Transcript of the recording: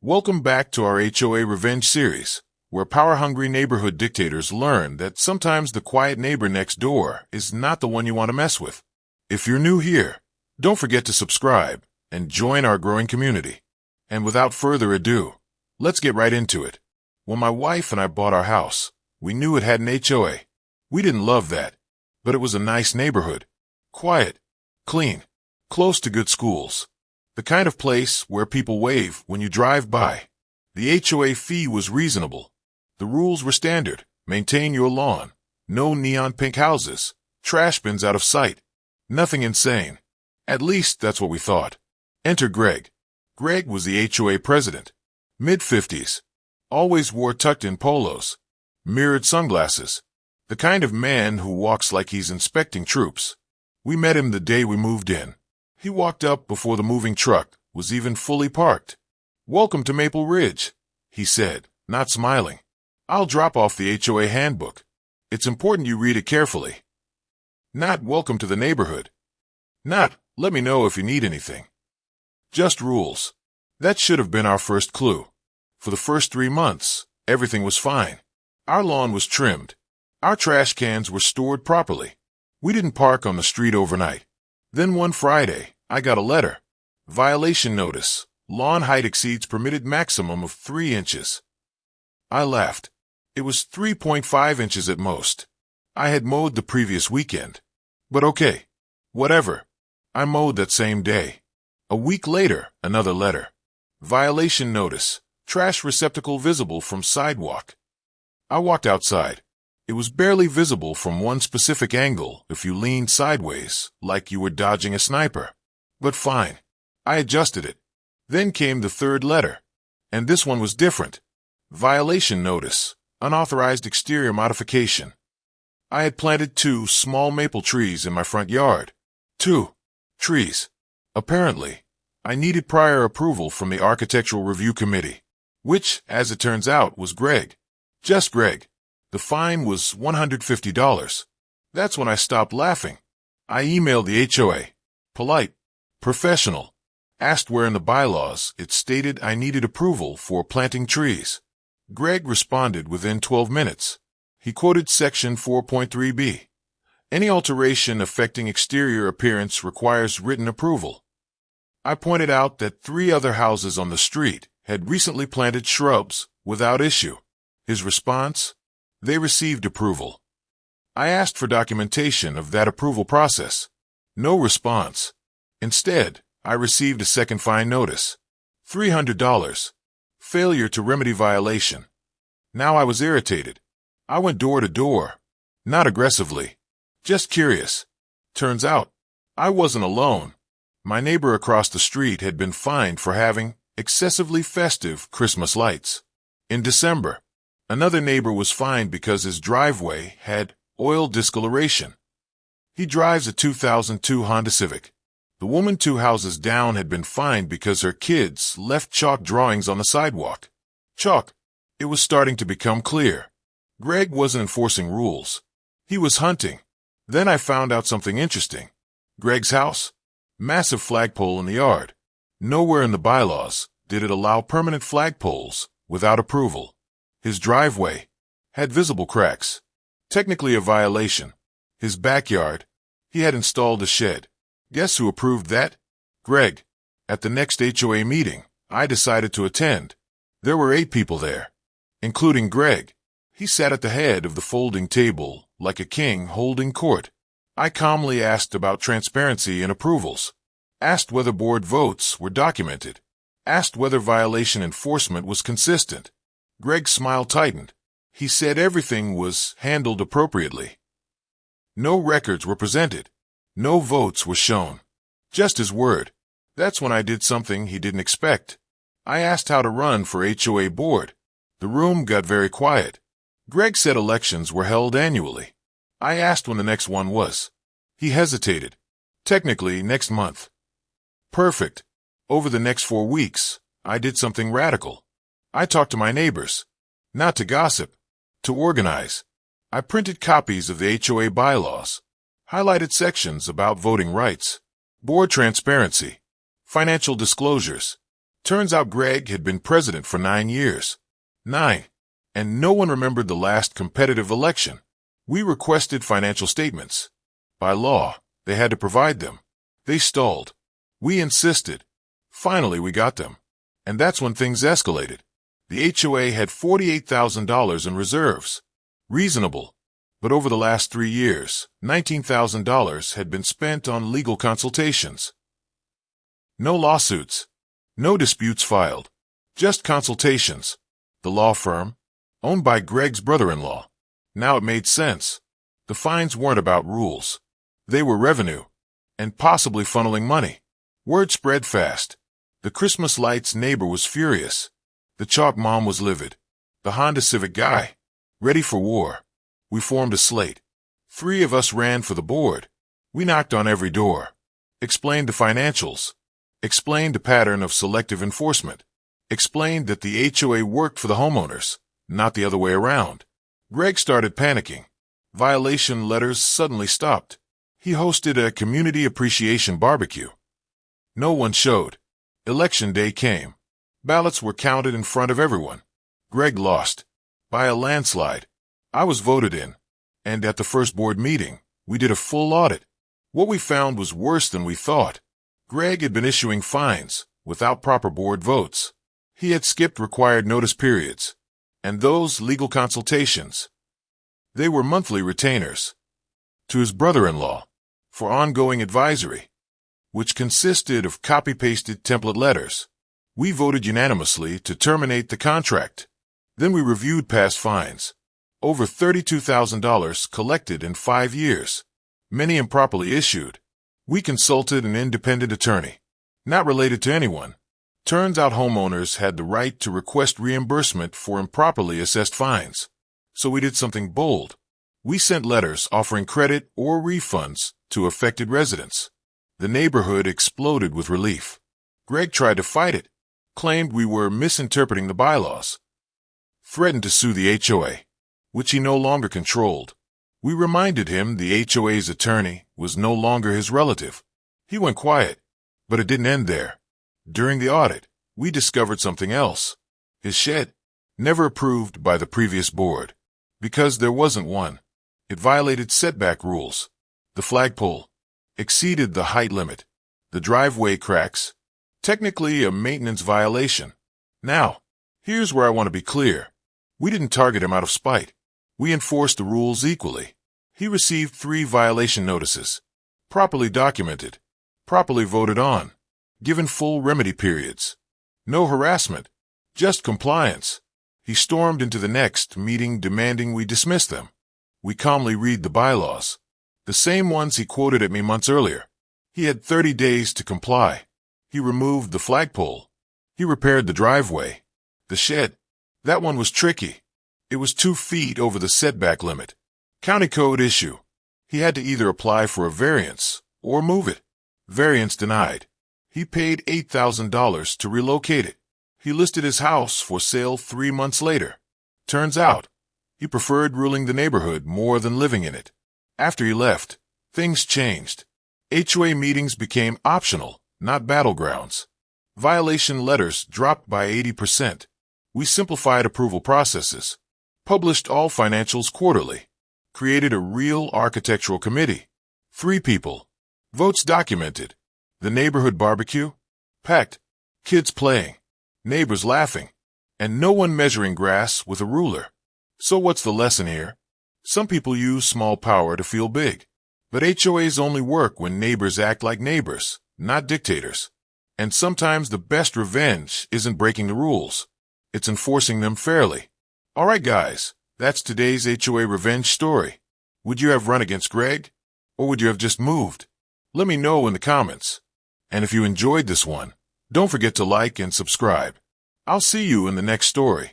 Welcome back to our HOA Revenge series, where power-hungry neighborhood dictators learn that sometimes the quiet neighbor next door is not the one you want to mess with. If you're new here, don't forget to subscribe and join our growing community. And without further ado, let's get right into it. When my wife and I bought our house, we knew it had an HOA. We didn't love that, but it was a nice neighborhood. Quiet, clean, close to good schools. The kind of place where people wave when you drive by. The HOA fee was reasonable. The rules were standard. Maintain your lawn. No neon pink houses. Trash bins out of sight. Nothing insane. At least that's what we thought. Enter Greg. Greg was the HOA president. Mid-50s. Always wore tucked-in polos. Mirrored sunglasses. The kind of man who walks like he's inspecting troops. We met him the day we moved in. He walked up before the moving truck was even fully parked. "Welcome to Maple Ridge," he said, not smiling. "I'll drop off the HOA handbook. It's important you read it carefully." Not "welcome to the neighborhood." Not "let me know if you need anything." Just rules. That should have been our first clue. For the first 3 months, everything was fine. Our lawn was trimmed. Our trash cans were stored properly. We didn't park on the street overnight. Then one Friday, I got a letter. Violation notice. Lawn height exceeds permitted maximum of 3 inches. I laughed. It was 3.5 inches at most. I had mowed the previous weekend. But okay. Whatever. I mowed that same day. A week later, another letter. Violation notice. Trash receptacle visible from sidewalk. I walked outside. It was barely visible from one specific angle if you leaned sideways, like you were dodging a sniper. But fine. I adjusted it. Then came the third letter. And this one was different. Violation notice. Unauthorized exterior modification. I had planted 2 small maple trees in my front yard. 2 trees. Apparently, I needed prior approval from the Architectural Review Committee, which, as it turns out, was Greg. Just Greg. The fine was $150. That's when I stopped laughing. I emailed the HOA. Polite. Professional. Asked where in the bylaws it stated I needed approval for planting trees. Greg responded within 12 minutes. He quoted Section 4.3b. Any alteration affecting exterior appearance requires written approval. I pointed out that 3 other houses on the street had recently planted shrubs without issue. His response? They received approval. I asked for documentation of that approval process. No response. Instead, I received a second fine notice. $300. Failure to remedy violation. Now I was irritated. I went door to door. Not aggressively. Just curious. Turns out, I wasn't alone. My neighbor across the street had been fined for having excessively festive Christmas lights. In December, another neighbor was fined because his driveway had oil discoloration. He drives a 2002 Honda Civic. The woman 2 houses down had been fined because her kids left chalk drawings on the sidewalk. Chalk. It was starting to become clear. Greg wasn't enforcing rules. He was hunting. Then I found out something interesting. Greg's house? Massive flagpole in the yard. Nowhere in the bylaws did it allow permanent flagpoles without approval. His driveway had visible cracks. Technically a violation. His backyard, he had installed a shed. Guess who approved that? Greg. At the next HOA meeting, I decided to attend. There were 8 people there, including Greg. He sat at the head of the folding table like a king holding court. I calmly asked about transparency and approvals. Asked whether board votes were documented. Asked whether violation enforcement was consistent. Greg's smile tightened. He said everything was handled appropriately. No records were presented. No votes were shown. Just his word. That's when I did something he didn't expect. I asked how to run for HOA board. The room got very quiet. Greg said elections were held annually. I asked when the next one was. He hesitated. Technically, next month. Perfect. Over the next 4 weeks, I did something radical. I talked to my neighbors. Not to gossip. To organize. I printed copies of the HOA bylaws. Highlighted sections about voting rights. Board transparency. Financial disclosures. Turns out Greg had been president for 9 years. 9. And no one remembered the last competitive election. We requested financial statements. By law, they had to provide them. They stalled. We insisted. Finally, we got them. And that's when things escalated. The HOA had $48,000 in reserves. Reasonable. But over the last 3 years, $19,000 had been spent on legal consultations. No lawsuits. No disputes filed. Just consultations. The law firm, owned by Greg's brother-in-law. Now it made sense. The fines weren't about rules. They were revenue. And possibly funneling money. Word spread fast. The Christmas lights neighbor was furious. The chalk mom was livid. The Honda Civic guy, ready for war. We formed a slate. 3 of us ran for the board. We knocked on every door. Explained the financials. Explained the pattern of selective enforcement. Explained that the HOA worked for the homeowners, not the other way around. Greg started panicking. Violation letters suddenly stopped. He hosted a community appreciation barbecue. No one showed. Election day came. Ballots were counted in front of everyone. Greg lost. By a landslide. I was voted in. And at the first board meeting, we did a full audit. What we found was worse than we thought. Greg had been issuing fines without proper board votes. He had skipped required notice periods. And those legal consultations. They were monthly retainers. To his brother-in-law. For ongoing advisory. Which consisted of copy-pasted template letters. We voted unanimously to terminate the contract. Then we reviewed past fines. Over $32,000 collected in 5 years. Many improperly issued. We consulted an independent attorney. Not related to anyone. Turns out homeowners had the right to request reimbursement for improperly assessed fines. So we did something bold. We sent letters offering credit or refunds to affected residents. The neighborhood exploded with relief. Greg tried to fight it. Claimed we were misinterpreting the bylaws. Threatened to sue the HOA, which he no longer controlled. We reminded him the HOA's attorney was no longer his relative. He went quiet, but it didn't end there. During the audit, we discovered something else. His shed, never approved by the previous board, because there wasn't one. It violated setback rules. The flagpole exceeded the height limit. The driveway cracks, technically a maintenance violation. Now, here's where I want to be clear. We didn't target him out of spite. We enforced the rules equally. He received 3 violation notices. Properly documented. Properly voted on. Given full remedy periods. No harassment. Just compliance. He stormed into the next meeting demanding we dismiss them. We calmly read the bylaws. The same ones he quoted at me months earlier. He had 30 days to comply. He removed the flagpole. He repaired the driveway. The shed. That one was tricky. It was 2 feet over the setback limit. County code issue. He had to either apply for a variance or move it. Variance denied. He paid $8,000 to relocate it. He listed his house for sale 3 months later. Turns out, he preferred ruling the neighborhood more than living in it. After he left, things changed. HOA meetings became optional, not battlegrounds. Violation letters dropped by 80%. We simplified approval processes. Published all financials quarterly. Created a real architectural committee. 3 people. Votes documented. The neighborhood barbecue? Packed. Kids playing. Neighbors laughing. And no one measuring grass with a ruler. So what's the lesson here? Some people use small power to feel big. But HOAs only work when neighbors act like neighbors, not dictators. And sometimes the best revenge isn't breaking the rules. It's enforcing them fairly. All right, guys, that's today's HOA revenge story. Would you have run against Greg? Or would you have just moved? Let me know in the comments. And if you enjoyed this one, don't forget to like and subscribe. I'll see you in the next story.